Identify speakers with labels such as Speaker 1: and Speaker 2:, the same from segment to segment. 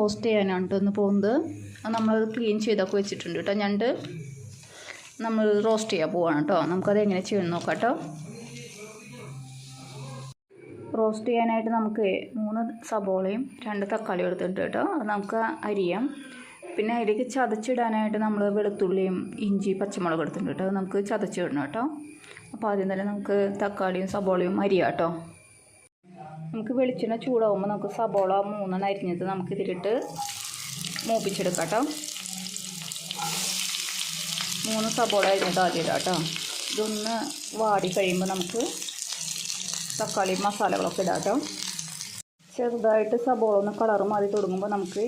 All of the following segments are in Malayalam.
Speaker 1: റോസ്റ്റ് ചെയ്യാനാണ് ഒന്ന് പോകുന്നത്. നമ്മളത് ക്ലീൻ ചെയ്തൊക്കെ വെച്ചിട്ടുണ്ട് കേട്ടോ. ഞണ്ട് നമ്മൾ റോസ്റ്റ് ചെയ്യാൻ പോവാണ് കേട്ടോ. നമുക്കത് എങ്ങനെ ചെയ്യണം നോക്കാം കേട്ടോ. റോസ്റ്റ് ചെയ്യാനായിട്ട് നമുക്ക് 3 സബോളയും 2 തക്കാളിയും എടുത്തിട്ടുണ്ട് കേട്ടോ. അത് നമുക്ക് അരിയാം. പിന്നെ അതിലേക്ക് ചതച്ചിടാനായിട്ട് നമ്മൾ വെളുത്തുള്ളിയും ഇഞ്ചി പച്ചമുളക് എടുത്തിട്ടുണ്ട് കേട്ടോ. അത് നമുക്ക് ചതച്ചിടണം കേട്ടോ. അപ്പോൾ ആദ്യം തന്നെ നമുക്ക് തക്കാളിയും സബോളയും അരിയാം കേട്ടോ. നമുക്ക് വെളിച്ചെണ്ണ ചൂടാകുമ്പോൾ നമുക്ക് സബോള 3 അരിഞ്ഞത് നമുക്ക് ഇതിലിട്ട് മൂപ്പിച്ചെടുക്കാം കേട്ടോ. 3 സബോള അരിഞ്ഞത് ആദ്യം ഇടാം കേട്ടോ. ഇതൊന്ന് വാടി കഴിയുമ്പോൾ നമുക്ക് തക്കാളി മസാലകളൊക്കെ ഇടാം കേട്ടോ. ചെറുതായിട്ട് സബോള ഒന്ന് കളർ മാറി തുടങ്ങുമ്പോൾ നമുക്ക്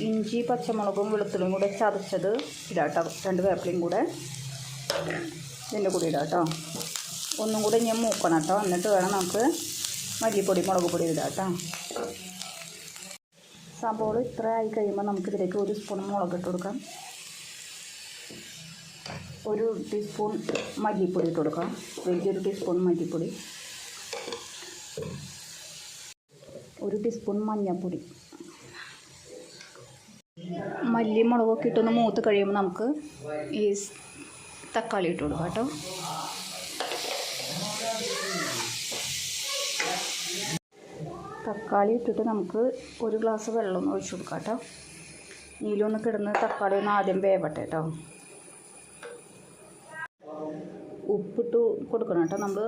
Speaker 1: ഇഞ്ചി പച്ചമുളകും വെളുത്തുള്ളിയും കൂടെ ചതച്ചത് ഇടാം കേട്ടോ. 2 വേപ്പിലയും കൂടെ ഇതിൻ്റെ കൂടെ ഇടാം കേട്ടോ. ഒന്നും കൂടെ ഞാൻ മൂക്കണം കേട്ടോ. എന്നിട്ട് വേണം നമുക്ക് മല്ലിപ്പൊടി മുളക് പൊടി ഇടാം കേട്ടോ. സബോള ഇത്ര ആയി കഴിയുമ്പോൾ നമുക്കിതിലേക്ക് 1 സ്പൂൺ മുളക് ഇട്ട് കൊടുക്കാം. 1 ടീസ്പൂൺ മല്ലിപ്പൊടി ഇട്ട് കൊടുക്കാം. വലിയൊരു ടീസ്പൂൺ മല്ലിപ്പൊടി, 1 ടീസ്പൂൺ മഞ്ഞൾപ്പൊടി. മല്ലി മുളകൊക്കെ ഇട്ടൊന്ന് മൂത്ത് കഴിയുമ്പോൾ നമുക്ക് ഈ തക്കാളി ഇട്ട് കൊടുക്കാം കേട്ടോ. തക്കാളി ഇട്ടിട്ട് നമുക്ക് 1 ഗ്ലാസ് വെള്ളം ഒഴിച്ച് കൊടുക്കാം കേട്ടോ. നീലൊന്ന് കിടന്ന് തക്കാളി ഒന്ന് ആദ്യം വേവട്ടെ കേട്ടോ. ഉപ്പിട്ട് കൊടുക്കണം കേട്ടോ. നമ്മൾ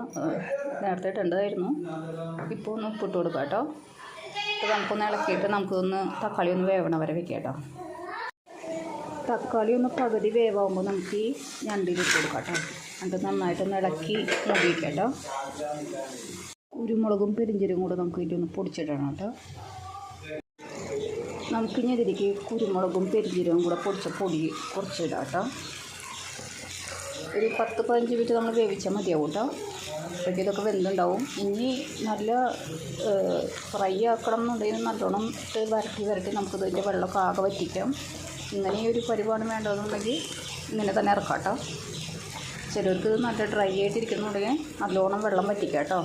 Speaker 1: നേരത്തെ ഇട്ടേണ്ടതായിരുന്നു. ഇപ്പോൾ ഒന്ന് ഉപ്പിട്ട് കൊടുക്കാം കേട്ടോ. അപ്പോൾ നമുക്കൊന്ന് ഇളക്കിയിട്ട് നമുക്കൊന്ന് തക്കാളി ഒന്ന് വേവണ വരെ വെക്കാം കേട്ടോ. തക്കാളി ഒന്ന് പകുതി വേവാകുമ്പോൾ നമുക്ക് ഈ ഞണ്ടിലിട്ട് കൊടുക്കാം കേട്ടോ. എന്നിട്ട് നന്നായിട്ടൊന്ന് ഇളക്കി മൂടി വയ്ക്കാം കേട്ടോ. കുരുമുളകും പെരിഞ്ചീരകവും കൂടെ നമുക്ക് ഇതിലൊന്ന് പൊടിച്ചിടണം കേട്ടോ. നമുക്കിനി ഇതിലേക്ക് കുരുമുളകും പെരിഞ്ചീരകവും കൂടെ പൊടിച്ച പൊടി കുറച്ചിടാം കേട്ടോ. ഒരു 10-15 മിനിറ്റ് നമ്മൾ വേവിച്ചാൽ മതിയാവും കേട്ടോ. അപ്പോഴേക്കും ഇതൊക്കെ വെന്തുണ്ടാവും. ഇനി നല്ല ഫ്രൈ ആക്കണം എന്നുണ്ടെങ്കിൽ നല്ലോണം ഇട്ട് വരട്ടി നമുക്ക് ഇതിൻ്റെ വെള്ളമൊക്കെ ആകെ വറ്റിക്കാം. ഇങ്ങനെ ഒരു പരിപാടി വേണ്ടതെന്നുണ്ടെങ്കിൽ ഇങ്ങനെ തന്നെ ഇറക്കാം കേട്ടോ. ചിലർക്ക് ഇത് നല്ല ഡ്രൈ ആയിട്ടിരിക്കുന്നുണ്ടെങ്കിൽ നല്ലോണം വെള്ളം വറ്റിക്കാം കേട്ടോ.